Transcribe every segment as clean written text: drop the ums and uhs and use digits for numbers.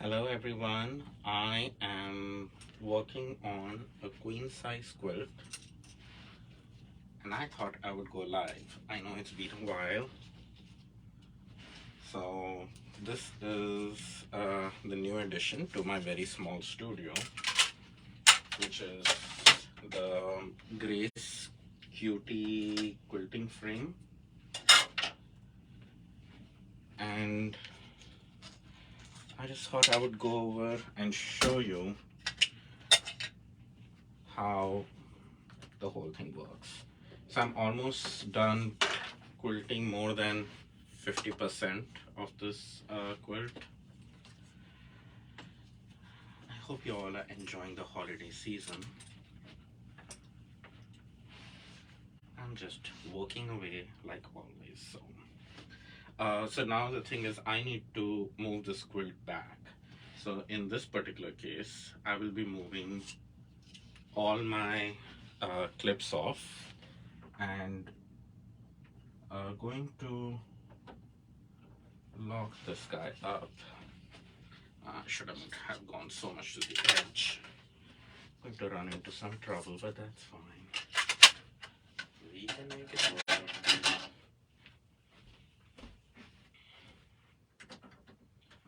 Hello everyone, I am working on a queen size quilt and I thought I would go live. I know it's been a while. So this is the new addition to my very small studio, which is the Grace Cutie quilting frame. And I just thought I would go over and show you how the whole thing works. So I'm almost done quilting more than 50% of this quilt. I hope you all are enjoying the holiday season. I'm just working away like always. So now the thing is, I need to move this quilt back. So in this particular case, I will be moving all my clips off and going to lock this guy up. Shouldn't have gone so much to the edge. Going to run into some trouble, but that's fine. We can make it work.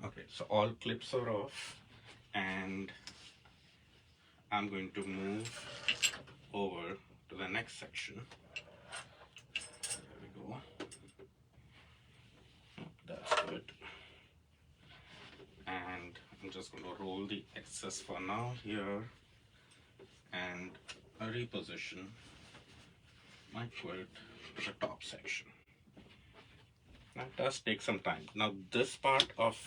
Okay, so all clips are off, and I'm going to move over to the next section. There we go. That's good. And I'm just going to roll the excess for now here and reposition my quilt to the top section. That does take some time. Now this part of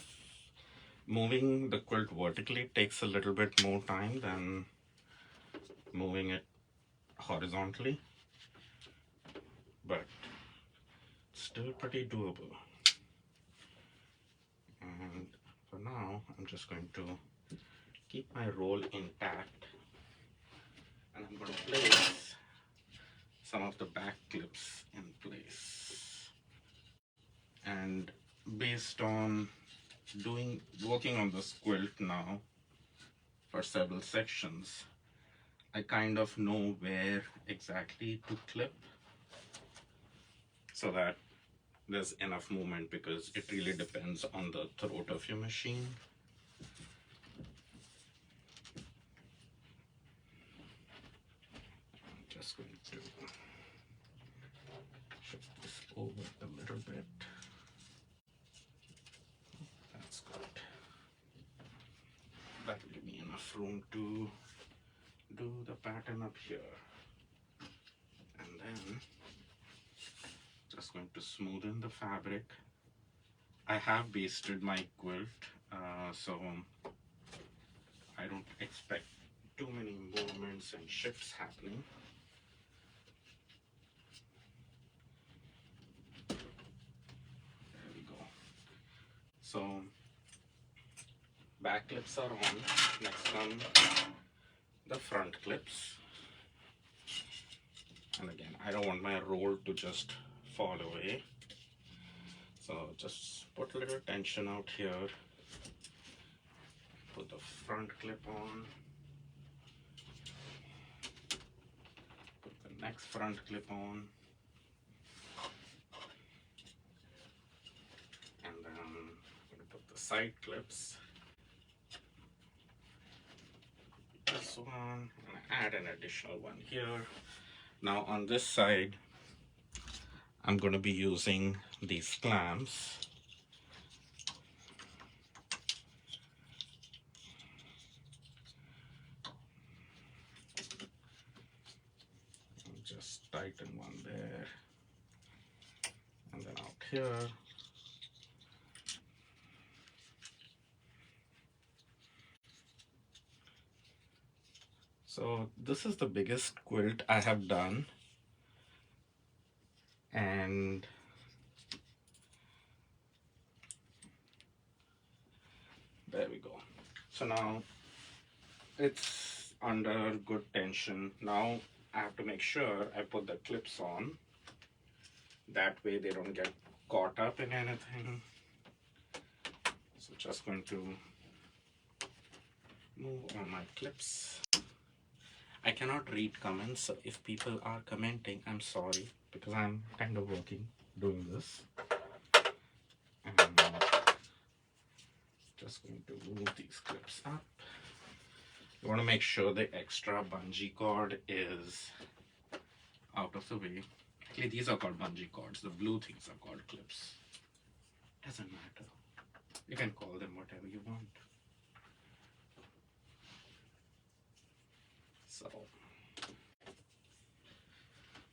moving the quilt vertically takes a little bit more time than moving it horizontally, but still pretty doable. And for now, I'm just going to keep my roll intact, and I'm going to place some of the back clips in place. And based on working on this quilt now for several sections, I kind of know where exactly to clip so that there's enough movement, because it really depends on the throat of your machine. I'm just going to shift this over a little bit. That's good. That will give me enough room to do the pattern up here. And then just going to smoothen the fabric. I have basted my quilt, so I don't expect too many movements and shifts happening. There we go. So back clips are on. Next come the front clips. And again, I don't want my roll to just fall away. So just put a little tension out here. Put the front clip on. Put the next front clip on. And then I'm going to put the side clips. This one, and add an additional one here. Now on this side, I'm going to be using these clamps. Just tighten one there, and then out here. So this is the biggest quilt I have done, and there we go. So now it's under good tension. Now I have to make sure I put the clips on. That way they don't get caught up in anything. So just going to move all my clips. I cannot read comments, so if people are commenting, I'm sorry, because I'm kind of working doing this. And just going to move these clips up. You want to make sure the extra bungee cord is out of the way. Actually, these are called bungee cords. The blue things are called clips. Doesn't matter. You can call them whatever you want.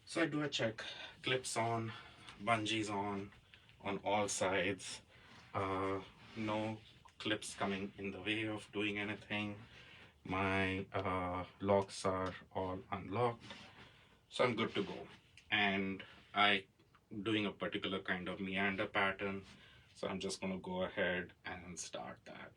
So I do a check. Clips on, bungees on all sides. No clips coming in the way of doing anything. My locks are all unlocked, so I'm good to go. And I doing a particular kind of meander pattern, so I'm just going to go ahead and start that.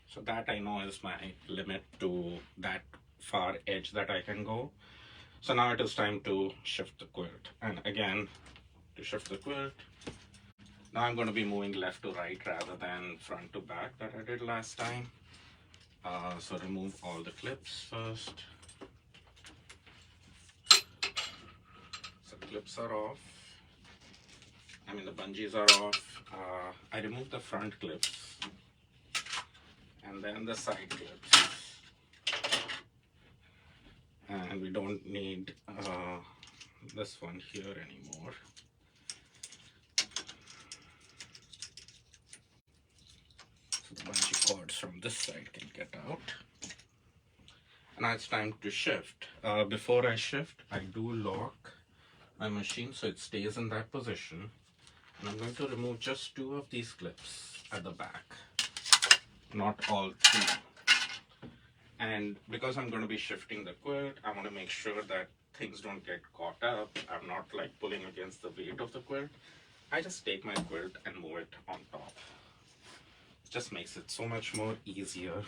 So that I know is my limit to that far edge that I can go. So now it is time to shift the quilt. And again, to shift the quilt, now I'm going to be moving left to right rather than front to back that I did last time. So remove all the clips first. So clips are off. I mean the bungees are off. I removed the front clips and then the side clips. And we don't need this one here anymore. So the bungee cords from this side can get out. Now it's time to shift. Before I shift, I do lock my machine so it stays in that position. And I'm going to remove just 2 of these clips at the back, not all 3. And because I'm going to be shifting the quilt, I want to make sure that things don't get caught up. I'm not like pulling against the weight of the quilt. I just take my quilt and move it on top. It just makes it so much more easier.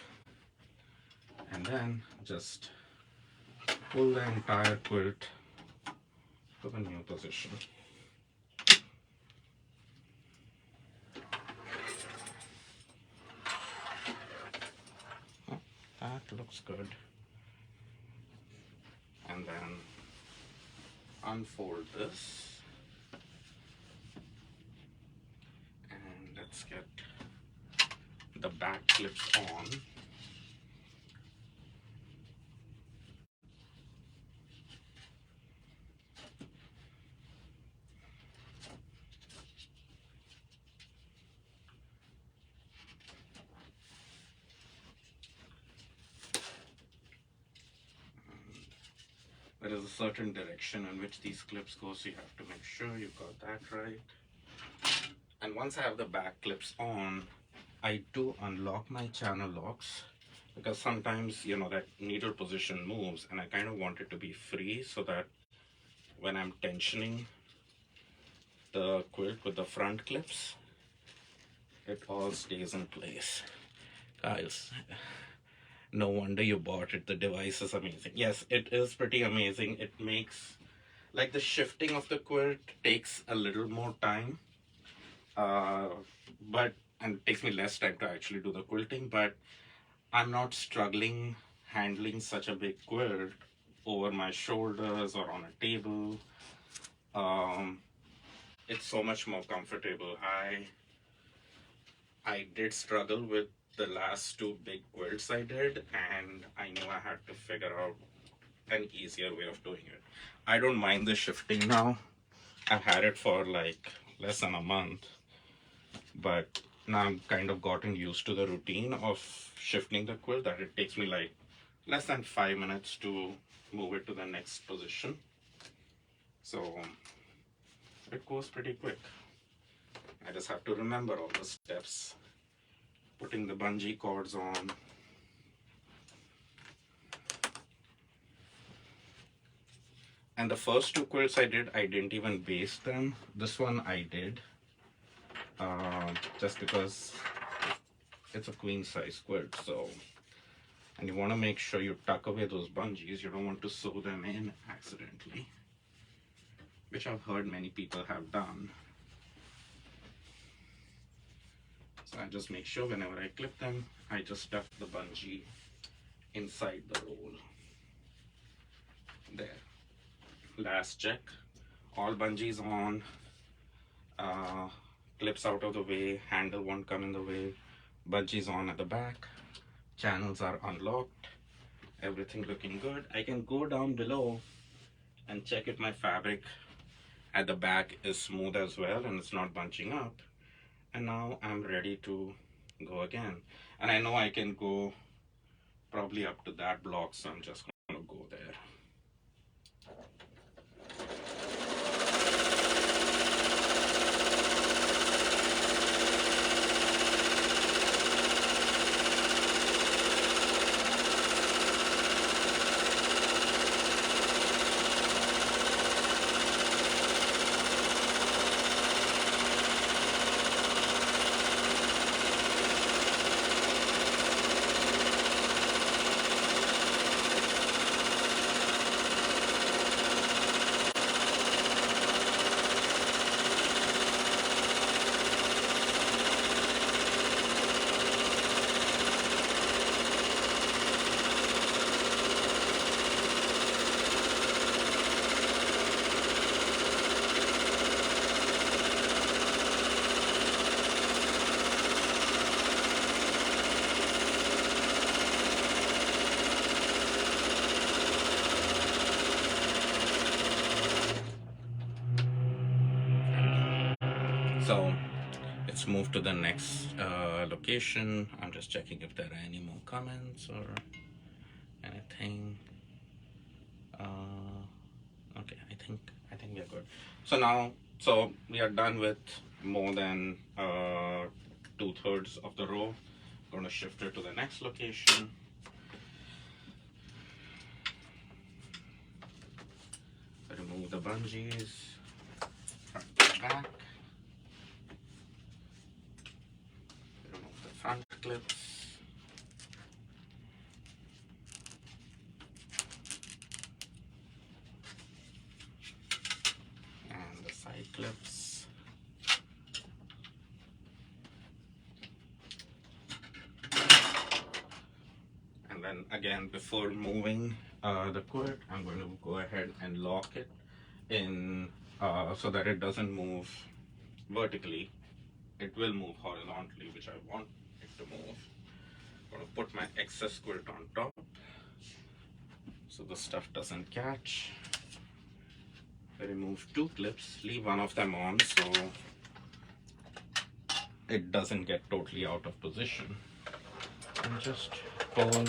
And then just pull the entire quilt to the new position. That looks good. And then unfold this. And let's get the back clips on. There is a certain direction in which these clips go, so you have to make sure you got that right. And once I have the back clips on, I do unlock my channel locks, because sometimes, you know, that needle position moves and I kind of want it to be free so that when I'm tensioning the quilt with the front clips, it all stays in place. Guys, no wonder you bought it. The device is amazing. Yes, it is pretty amazing. It makes, like, the shifting of the quilt takes a little more time, and it takes me less time to actually do the quilting, but I'm not struggling handling such a big quilt over my shoulders or on a table. It's so much more comfortable. I did struggle with the last two big quilts I did, and I knew I had to figure out an easier way of doing it. I don't mind the shifting now. I've had it for like less than a month, but now I'm kind of gotten used to the routine of shifting the quilt that it takes me like less than 5 minutes to move it to the next position. So it goes pretty quick. I just have to remember all the steps. Putting the bungee cords on. And the first two quilts I did, I didn't even baste them. This one I did. Just because it's a queen size quilt, so, and you want to make sure you tuck away those bungees. You don't want to sew them in accidentally, which I've heard many people have done. So I just make sure whenever I clip them, I just tuck the bungee inside the roll. There. Last check. All bungees on. Clips out of the way. Handle won't come in the way. Bungees on at the back. Channels are unlocked. Everything looking good. I can go down below and check if my fabric at the back is smooth as well and it's not bunching up. And now I'm ready to go again. And I know I can go probably up to that block, so I'm just going to go there. So let's move to the next location. I'm just checking if there are any more comments or anything. Okay, I think we are good. So we are done with more than 2/3 of the row. Going to shift it to the next location. Remove the bungees, front and back. Remove the front clips. And the side clips. And then again, before moving the quilt, I'm going to go ahead and lock it in so that it doesn't move vertically. It will move horizontally, which I want it to move. I'm going to put my excess quilt on top so the stuff doesn't catch. I remove two clips, leave one of them on so it doesn't get totally out of position, and just pull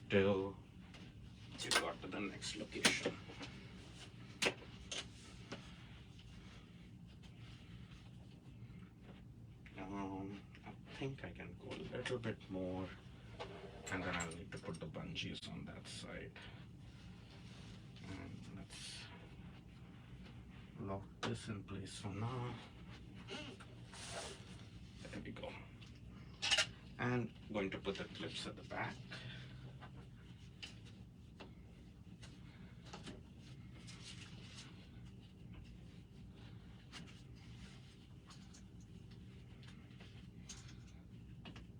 till you got to the next location. I think I can go a little bit more, and then I'll need to put the bungees on that side. And let's lock this in place for now. There we go. And I'm going to put the clips at the back.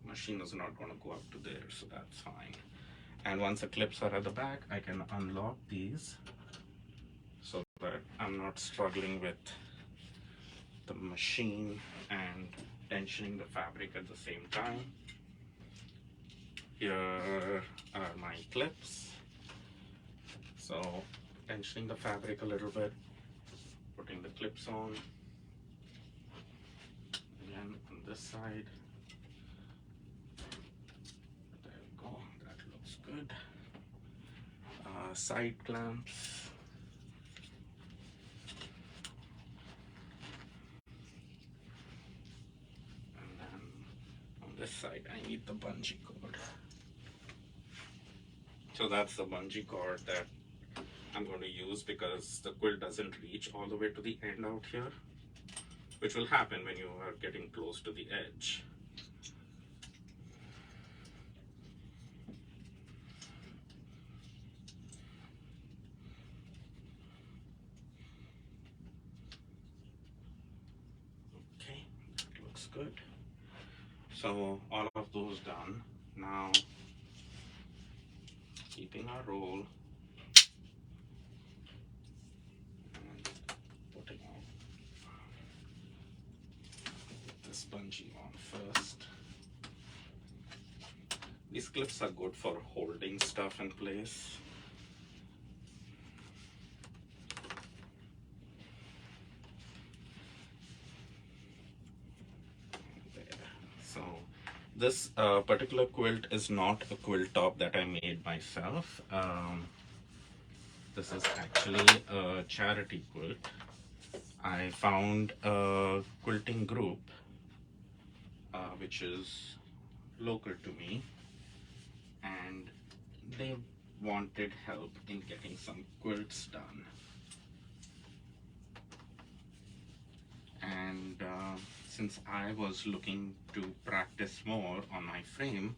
Machine is not going to go up to there, so that's fine. And once the clips are at the back, I can unlock these so that I'm not struggling with the machine and tensioning the fabric at the same time. Here are my clips. So tensioning the fabric a little bit, putting the clips on. Again on this side. There we go, that looks good. Side clamps. And then on this side I need the bungee cord. So that's the bungee cord that I'm going to use because the quilt doesn't reach all the way to the end out here, which will happen when you are getting close to the edge. Okay, that looks good. So all of those done. Now keeping our roll and putting this bungee on first. These clips are good for holding stuff in place. There. So this particular quilt is not a quilt top that I made myself. This is actually a charity quilt. I found a quilting group which is local to me, and they wanted help in getting some quilts done. And since I was looking to practice more on my frame,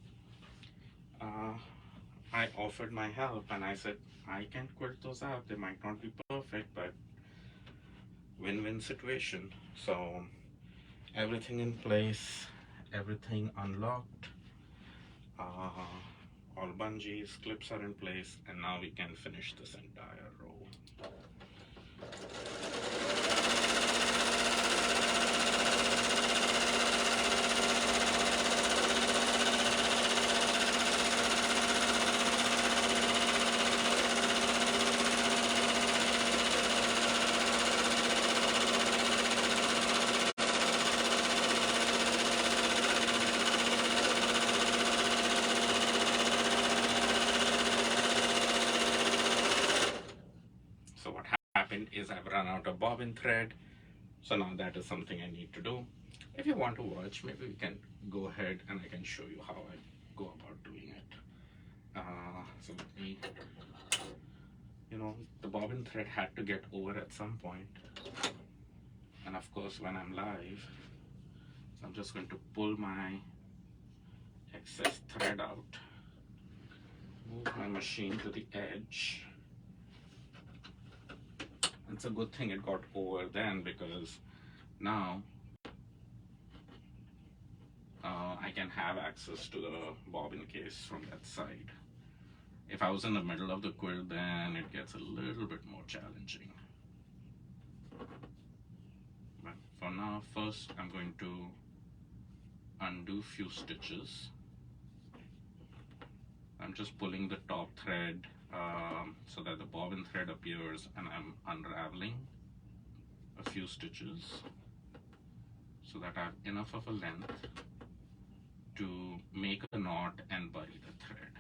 I offered my help and I said, I can quilt those out. They might not be perfect, but win-win situation. So everything in place, everything unlocked, all bungees, clips are in place, and now we can finish this entire row. So what happened is I've run out of bobbin thread, so now that is something I need to do. If you want to watch, maybe we can go ahead and I can show you how I go about doing it. So let me, the bobbin thread had to get over at some point, and of course when I'm live, so I'm just going to pull my excess thread out, move my machine to the edge. It's a good thing it got over then, because now I can have access to the bobbin case from that side. If I was in the middle of the quilt, then it gets a little bit more challenging. But for now, first I'm going to undo few stitches. I'm just pulling the top thread so that the bobbin thread appears, and I'm unraveling a few stitches so that I have enough of a length to make a knot and bury the thread.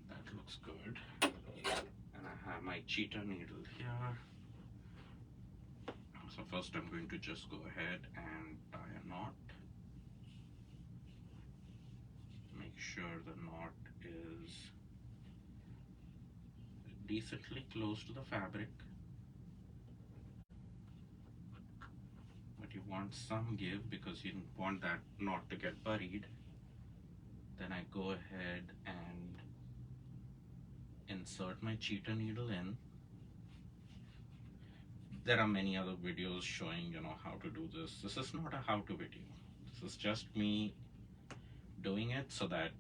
That looks good. And I have my cheetah needle here. So first I'm going to just go ahead and tie a knot. Make sure the knot is decently close to the fabric, but you want some give because you want that knot to get buried. Then I go ahead and insert my cheetah needle in. There are many other videos showing how to do this. This is not a how-to video. This is just me doing it so that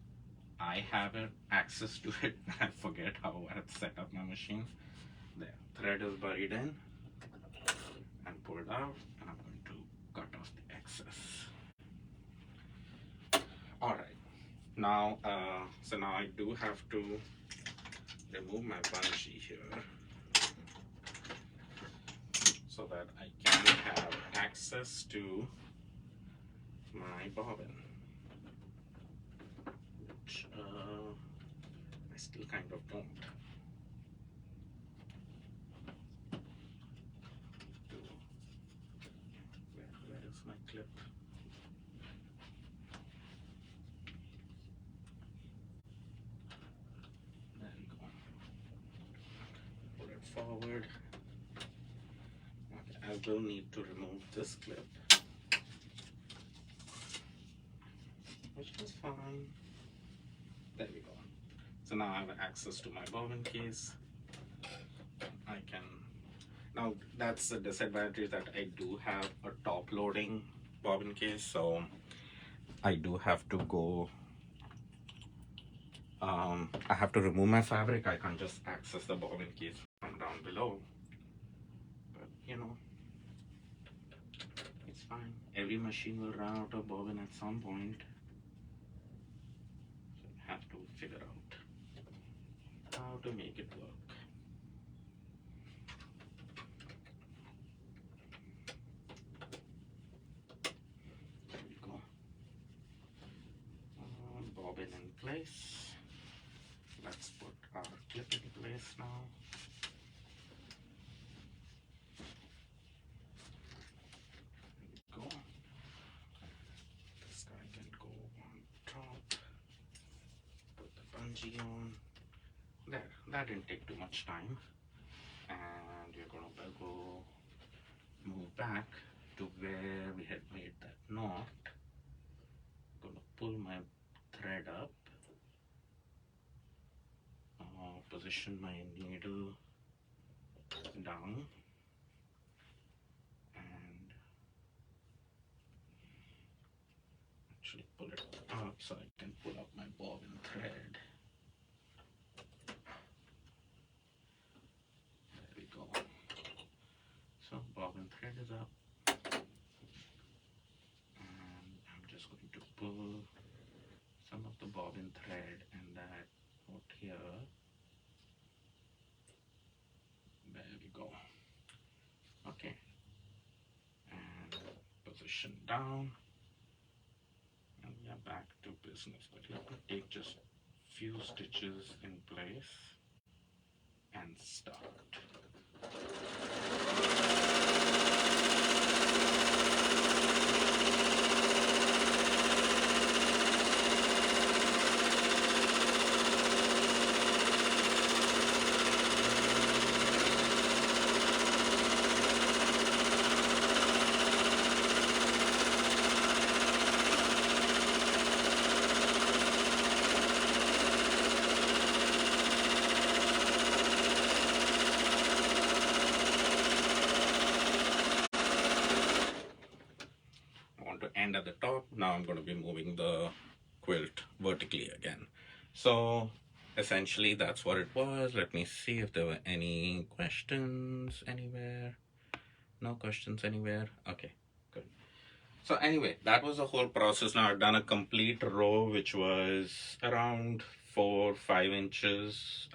I have access to it. I forget how I have set up my machine. There, thread is buried in and pulled out, and I'm going to cut off the excess. All right, now so now I do have to remove my bungee here so that I can have access to my bobbin, which I still kind of don't. Where is my clip? There we go. Pull it forward. Okay, I will need to remove this clip, which is fine. There we go. So now I have access to my bobbin case. I can, now that's the disadvantage, that I do have a top loading bobbin case, so I do have to go, I have to remove my fabric. I can't just access the bobbin case from down below, but you know, it's fine. Every machine will run out of bobbin at some point, so I have to figure out how to make it work. There we go. Bobbin in place. Let's put our clip in place now. There we go. This guy can go on top. Put the bungee on. There, that didn't take too much time. And we're gonna go move back to where we had made that knot. Gonna pull my thread up, position my needle down, and actually pull it up so I can pull up my bobbin thread. There we go. So bobbin thread is up, and I'm just going to pull some of the bobbin thread and that out here. There we go. Okay, and position down, and we are back to business. But let me take just few stitches in place and start. End at the top. Now I'm going to be moving the quilt vertically again. So essentially that's what it was. Let me see if there were any questions anywhere. No questions anywhere. Okay, good. So anyway, that was the whole process. Now I've done a complete row which was around 4-5 inches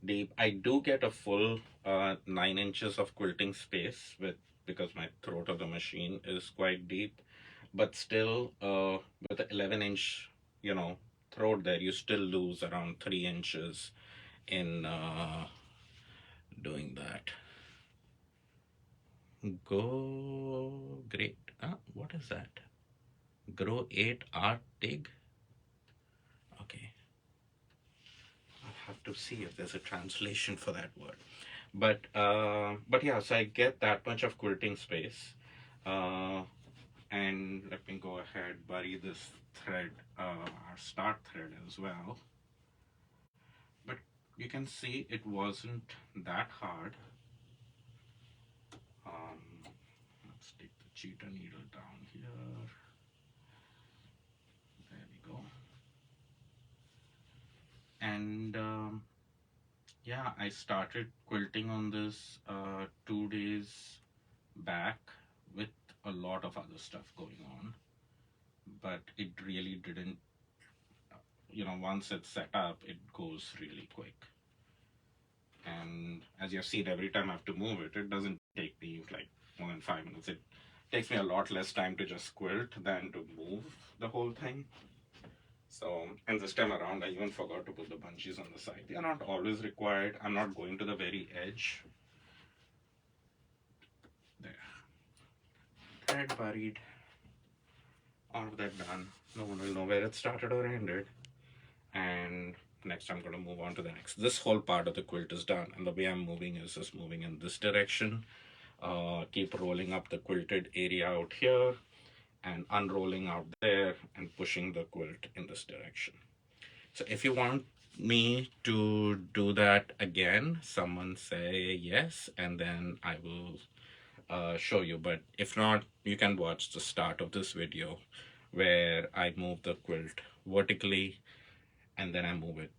deep. I do get a full 9 inches of quilting space because my throat of the machine is quite deep, but still with the 11-inch throat there, you still lose around 3 inches in doing that. Go great. What is that? Grow 8 art dig. Okay, I have to see if there's a translation for that word. But yeah, so I get that much of quilting space, and let me go ahead, bury this thread, our start thread as well. But you can see it wasn't that hard. Let's take the cheetah needle down here. There we go. yeah, I started quilting on this 2 days back with a lot of other stuff going on, but it really didn't, once it's set up, it goes really quick. And as you've seen, every time I have to move it, it doesn't take me like more than 5 minutes. It takes me a lot less time to just quilt than to move the whole thing. So, and this time around, I even forgot to put the bungees on the side. They are not always required. I'm not going to the very edge. There. Thread buried. All of that done. No one will know where it started or ended. And next I'm going to move on to the next. This whole part of the quilt is done, and the way I'm moving is just moving in this direction. Keep rolling up the quilted area out here and unrolling out there and pushing the quilt in this direction. So if you want me to do that again, someone say yes, and then I will show you. But if not, you can watch the start of this video where I move the quilt vertically and then I move it,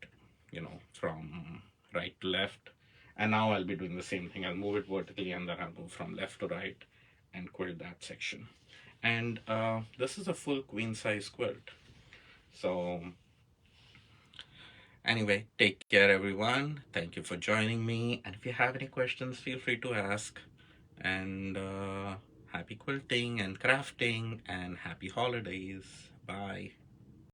from right to left. And now I'll be doing the same thing. I'll move it vertically and then I'll move from left to right and quilt that section. And this is a full queen size quilt. So anyway, take care everyone. Thank you for joining me. And if you have any questions, feel free to ask. And happy quilting and crafting and happy holidays. Bye.